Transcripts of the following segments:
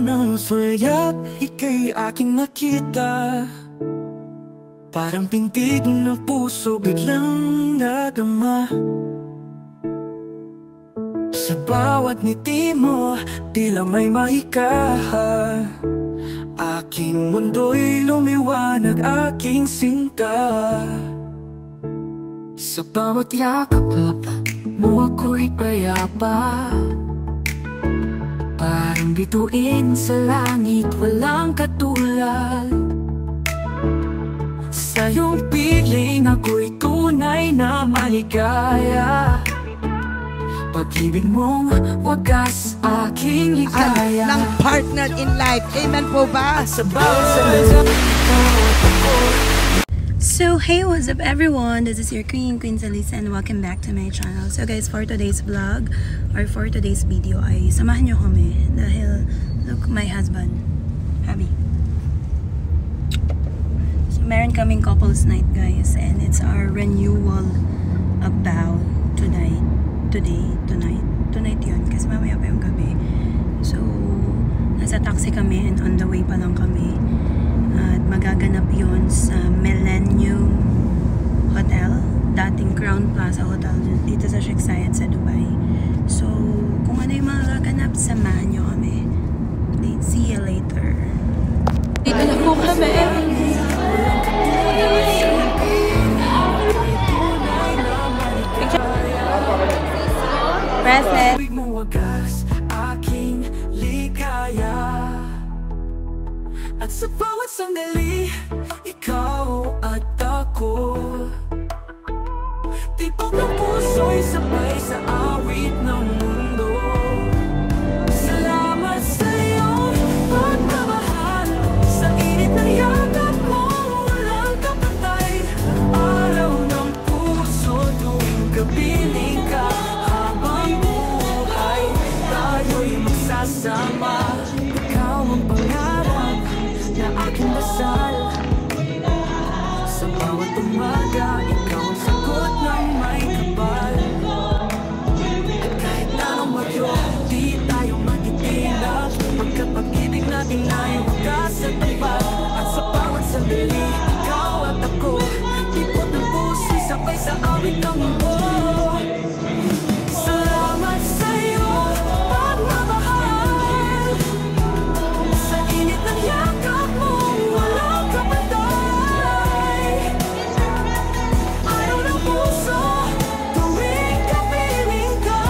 ng sulyap, ika'y aking nakita. Parang pintig ng puso biglang nadama. Sa bawat ngiti mo, tila may mahika. Aking mundo'y lumiwanag, aking sinta. Sa bawat yakap mo ako'y payapa. Parang bituin sa langit, walang katulad. Sa iyong piling ako'y tunay na maligaya. Pag-ibig mong wagas aking ligaya. Ng partner in life, amen po ba? Sa bawat salita So hey, what's up everyone? This is your Queen Salisa and welcome back to my channel. So guys, for today's vlog or for today's video ay samahan nyo kami dahil look, my husband Habi. So meron kaming couples night guys, and it's our renewal of vow tonight yun kasi mamaya pa yung gabi. So nasa taxi kami and on the way pa lang kami. At magaganap yun sa Millennium Hotel, dating Crown Plaza Hotel dito sa Sheikh Zayed sa Dubai. So, kung ano yung magaganap, samahan nyo kami. See you later. Dito na po kami. Present. At sa bawat sandali, ikaw at ako. Tibok ng puso'y sabay sa awit ng mundo. Salamat sa iyong pagmamahal. Sa init ng yakap mo, walang kapatay. Araw ng puso, tuwing kapiling ka. Habang buhay, tayo'y magsasama. Ikaw ang pangarap na aking dasal. Sa bawat umaga, ikaw ang sagot ng may kapal. At kahit na ang bagyo, di tayo magtitinag. Pagkat pag-ibig natin ay wagas at tapat. At sa bawat sandali, ikaw at ako, tipot ng puso, sabay sa awit ng mundo. Salamat sa iyong pagmamahal. Sa init ng yakap mo, walang kapatay. Araw ng puso, tuwing kapiling ka.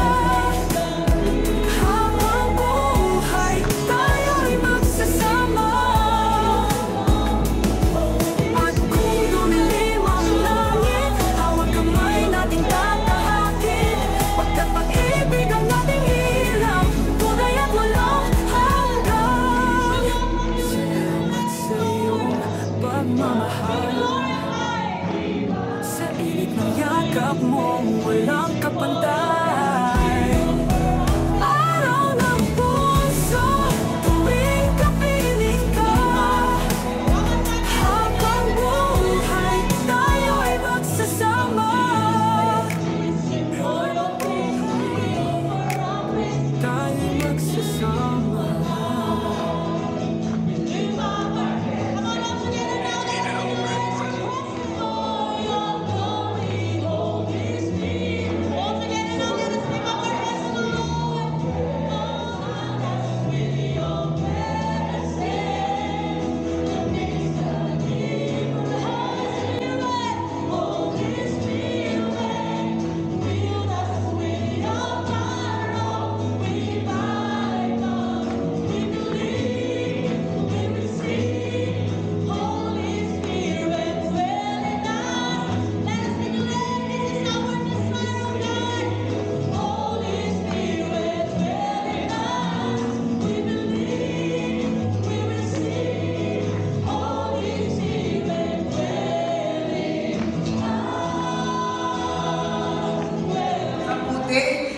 Habang buhay, tayo'y magsasama. At kung dumilim ang langit, hawag kamay nating tatahakin. Pagkat pag-ibig ang ating ilaw, tunay at walang hanggan. Salamat sa iyong pagmamahal. Sa init ng yakap mo, walang kapantay. Araw ng puso, tuwing kapiling ka. Habang buhay, tayo ay magsasama. Tayo magsasama.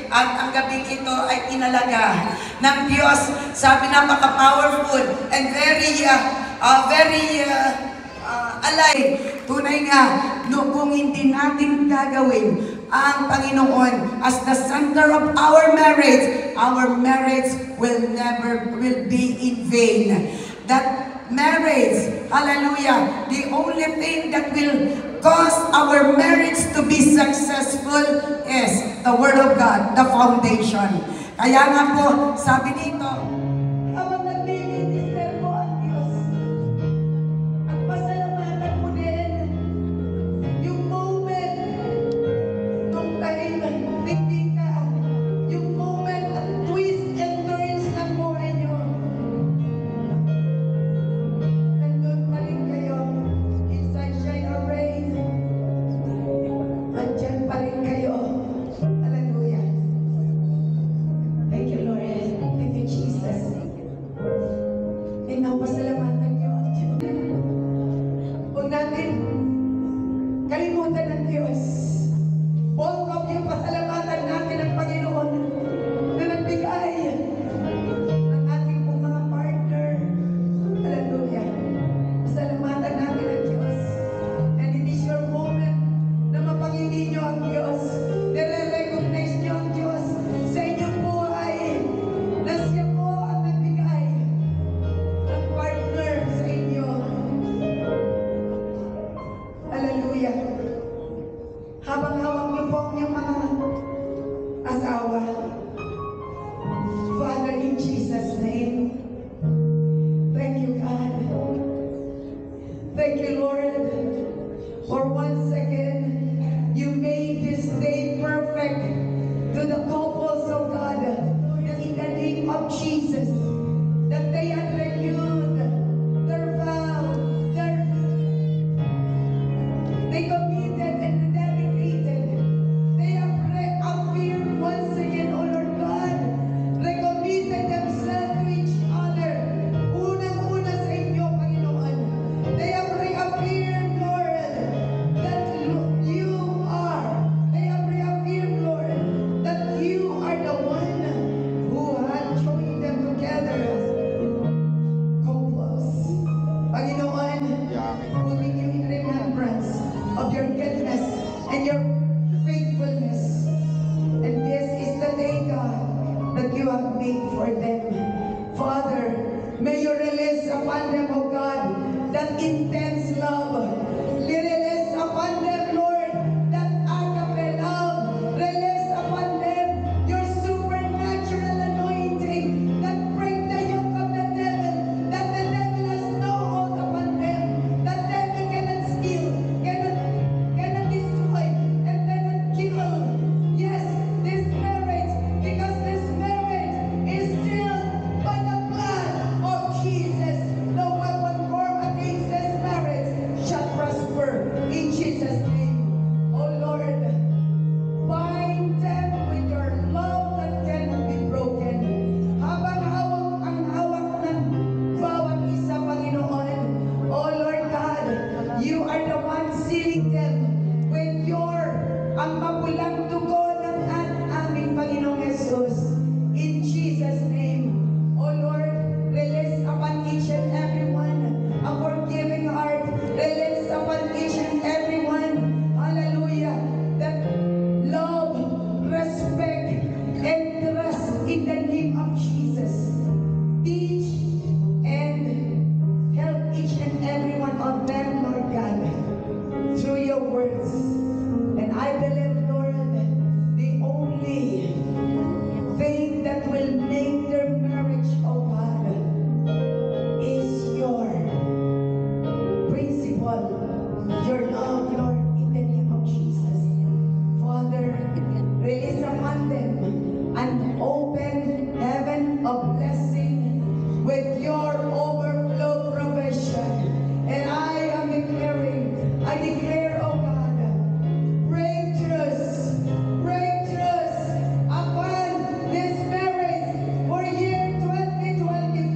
At ang gabing ito ay inalaga ng Diyos. Sabi, napaka-powerful and very alive. Tunay nga, no, kung hindi natin gagawin, ang Panginoon as the center of our marriage will never be in vain. That marriage, hallelujah, the only thing that will cause our marriage to be successful is the Word of God, the foundation. Kaya nga po, sabi dito, habang naglilinis mo ang Diyos, at pasalamatan mo din yung moment nung tayo nagtigil ka, yung moment at twist and turns ng buhay nyo. Nandun pa rin kayo in sunshine or rain. Nandyan pa rin kayo. Hallelujah. Thank you, Lord. Thank you, Jesus. Pasalamatan niyo ang Diyos. Huwag natin kalimutan ng Diyos. Both of you, pasalamatan natin ang Panginoon na nagbigay ng ating pong mga partner. Hallelujah. Pasalamatan natin ang Diyos. And it is your moment na mapangingin niyo ang Diyos. Nire-recognize niyo ang Diyos sa inyong buhay na siya po ang nagbigay ng partner sa inyo. Hallelujah. Habang hawak niyo po ang inyong mga asawa, Father, in Jesus' name, thank you, God. Thank you, Lord, for once again, you made this day perfect to the couples of God. In the name of Jesus, that they had renewed their vow, they committed and dedicated. They have reaffirmed once again, O Lord God, recommitted themselves to each other. Unang-una sa inyo, Panginoon. They have reaffirmed, Lord, that you are. They have reaffirmed, Lord, that you are the one who had joined them together as couples. Panginoon, putting you in remembrance of your goodness and your faithfulness. And this is the day, God, that you have made for them. Father, may you release upon them, O God, that intense love. Release upon them, Lord, that agape love. Release upon them your supernatural anointing that break the yoke of the devil, that the devil has no hold upon them, that devil cannot steal, cannot destroy, and cannot kill. Yes, this marriage, because this marriage is still by the blood of Jesus. No weapon formed against this marriage shall prosper in Jesus' name. Oh Lord, bind them with your love that cannot be broken. Habang hawak ng bawat isa, Panginoon. Oh Lord God, you are the one sealing them with ang mapulang dugo ng aming Panginoong Jesus. In Jesus' name, oh Lord, release upon each and every one a forgiving heart. Release upon each and every one, hallelujah, that love, respect, and trust in the name of Jesus. Teach and help each and every one of them, Lord God, through your words. And I believe, Lord, the only thing that will make their marriage, oh God, is your principle, your love, Lord, in the name of Jesus. Father, release upon them an open heaven of blessing with your overflow provision. And I am declaring, I declare, oh God, breakthroughs upon this marriage for year 2025.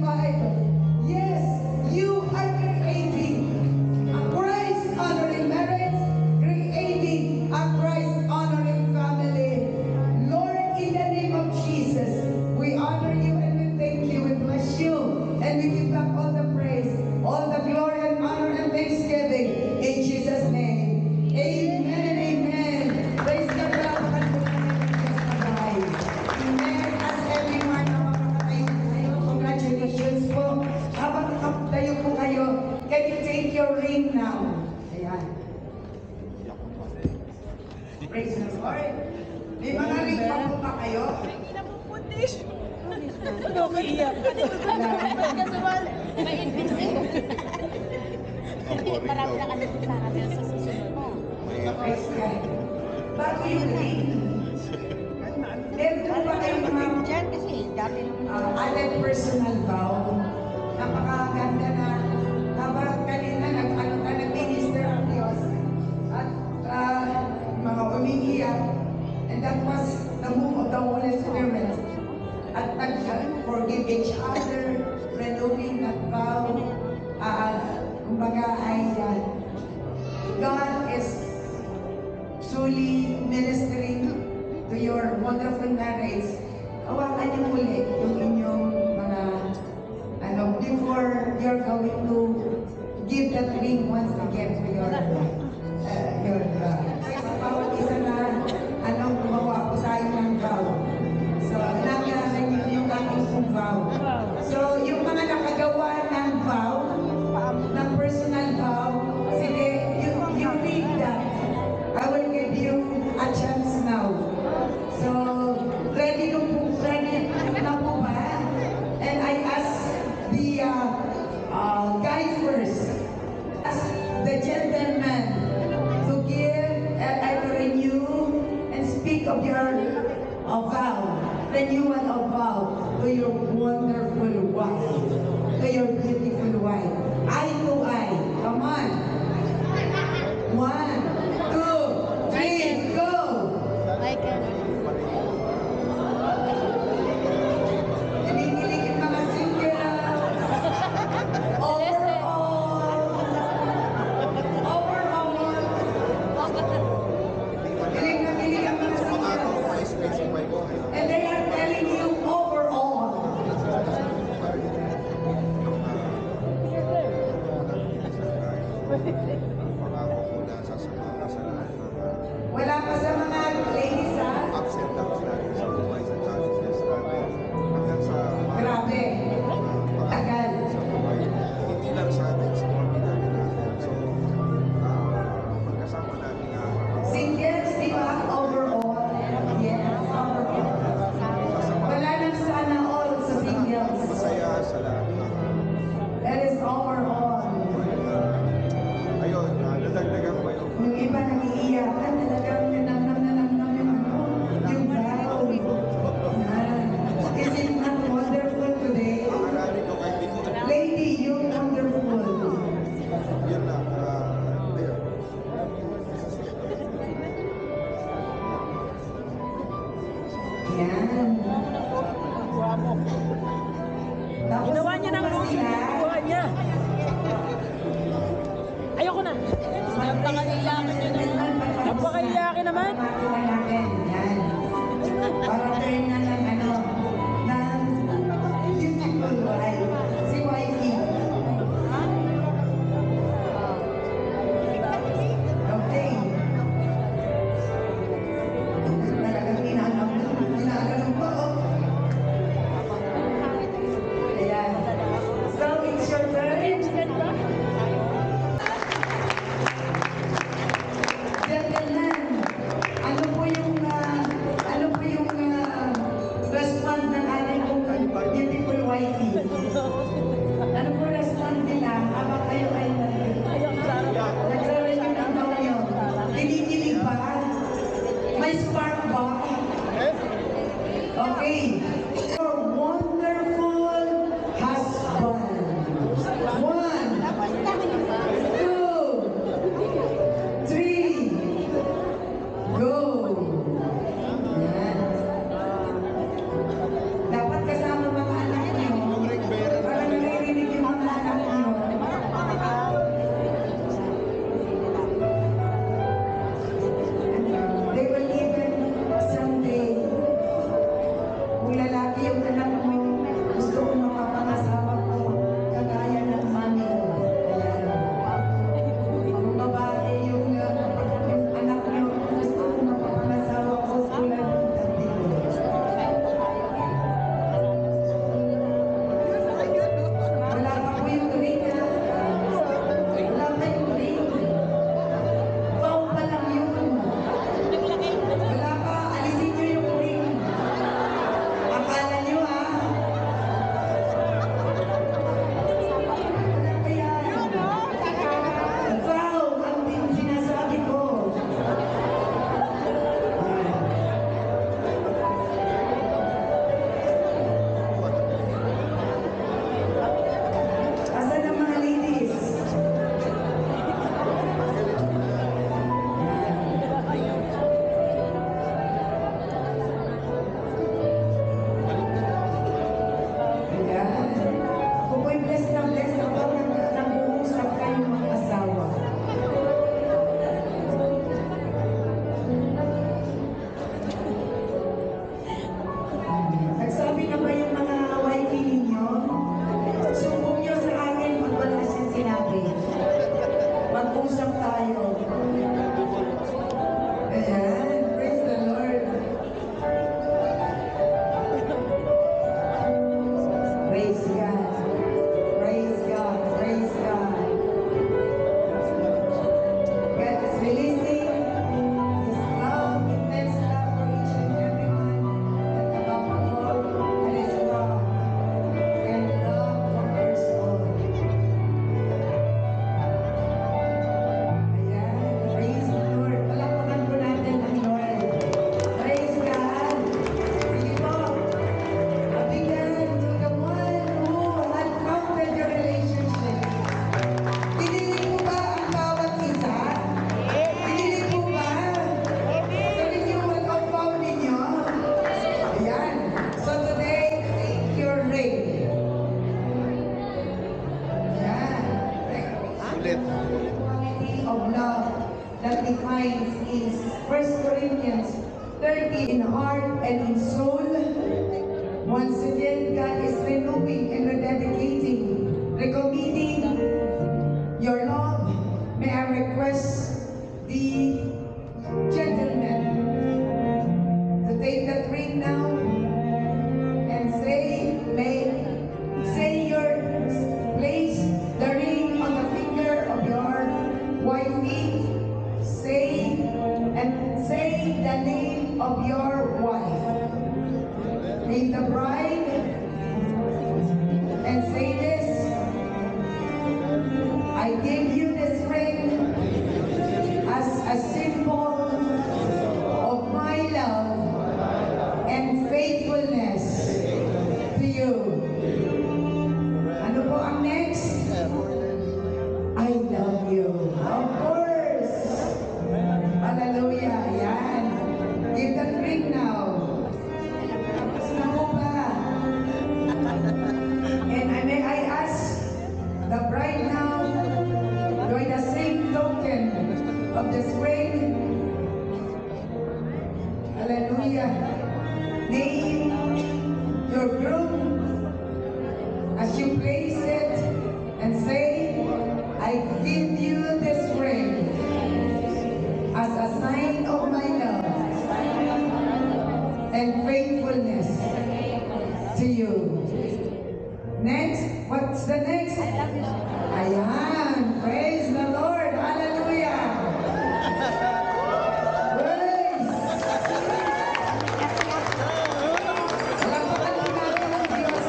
Yes, you are creating a Christ-honoring marriage, creating a Christ-honoring family. Lord, in the name of Jesus, we honor you and we thank you, we bless you, sing now. Ayan. Praise the Lord. May mga ring pa po ba kayo? Marami na kami sa kanila sa susunod mo. Praise God. Bago yung ring, meron po ba kayong mga Diyan kasi dati nung added personal vow? Napakaganda na habang kanina nag-minister ang Diyos at mga umiiyak, and that was the move of the Holy Spirit. At nag-forgive each other, renewing that vow. Kumbaga ay God is truly ministering to your wonderful marriage. Hawakan niyo muli yung inyong mga before you're going to give that ring once again to your sa bawat isa na gumawa po tayo ng vow. So, nangyaran niyo yung ating pong vow. So, yung mga nakagawa ng vow, ng personal vow, sige, you read that. I will give you a chance now. So, ready na po ba? And I ask the guy first, ask the gentleman to give and renew and speak of your vow, renewal of vow to your wonderful wife, to your beautiful wife. Eye to eye. Come on. 1, 2, 3, go! Michael. Kinikilig yung mga single. Kilig na kilig ang mga single. And they are telling you overall. Wala pa sa mga ladies, ha? Grabe. Tagal. Hindi lang sa atin, sa mga pinagin natin. So, magkasama natin na Singles, di ba? Overall. Yes, overall. Wala nang sana all sa singles. masaya sa lahat. That is overall. Ayun, nadagdagan pa yun. Yung iba nangiiyak na talagang nanamnam yung vow. Is it not wonderful today? Marami ko kahit di ko. Lady, you're wonderful. Yun lang. Ayun. Yan. Tapos Ginawa niya ng po rose, sila, ginawa niya. Ayoko na. Napakaiyakin niya naman. Napakaiyakin naman. Makina natin. Yan. Para turn na ng beautiful wife. Si wifey. Okay. Talagang inaanam ko. Ayan. So, it's your turn. Gentlemen, ano po yung Bakit? quality of love that defines is 1 Corinthians 30 in heart and in soul. Once again, God is renewing and rededicating, recommitting your love. May I request the gentleman to take that ring now and place the ring on the finger of your wifey. Say the name of your wife. Name the bride and say this: I give you this ring as a symbol of my love and faithfulness to you. Ano po ang next? I love you. Of course. Hallelujah. Yan. Give that ring now. Gusto mo ba? And may I ask the bride now, join the same token of this ring. Hallelujah. Name your groom as you place it and say, I give you this ring as a sign of my love and faithfulness to you. Next, what's the next? Ayan, praise the Lord, hallelujah. Praise. Salamat po natin ang Diyos.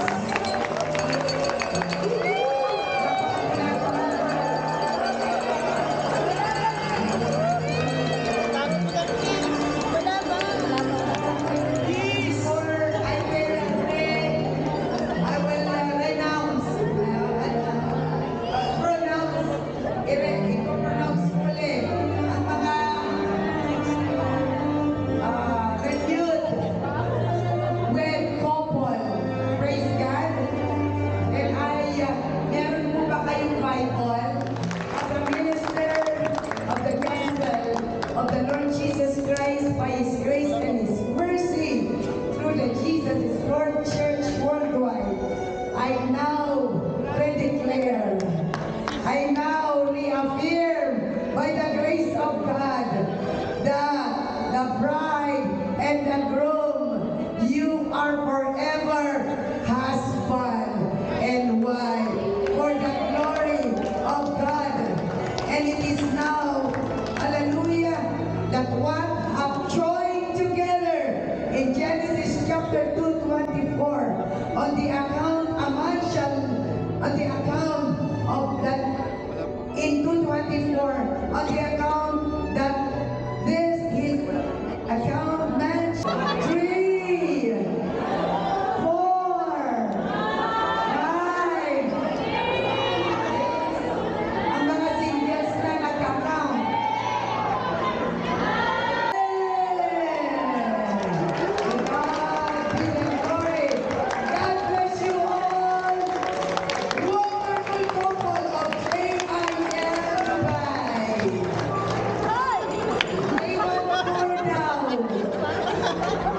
Before I will pray, I will pronounce muli ang mga renewed wed couple. Praise God. And meron po ba kayong Bible? As a minister of the gospel of the Lord Jesus Christ by His grace and His mercy through the Jesus is Lord Church worldwide, I now declare, I now reaffirm by the grace of God that the bride and the groom, you are forever husband and wife for the glory of God. And it is now, hallelujah, that what have joined together in Genesis chapter 2:24 on the account, a man shall, on the account of that, in 2:24, on the account that this is account man, 3, 4, 5. Ang mga singles na nagka-count. God be the glory. God bless you all. Wonderful couple of J.I.L. Dubai. May one more now.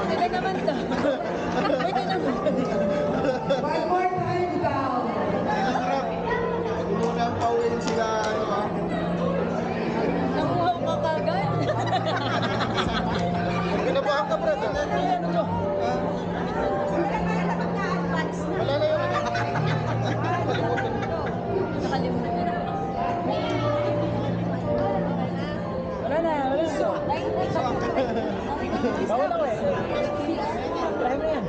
Pwede naman to. Pwede naman. One more time down. Huwag muna ang pauwiin sila. Nakuha ko kagad. Pinabuhan ka, Brad. Ano to? Wala na yun. Nakalimutan ko na. Wala na, wala na. Bawal ako eh. Try mo yan.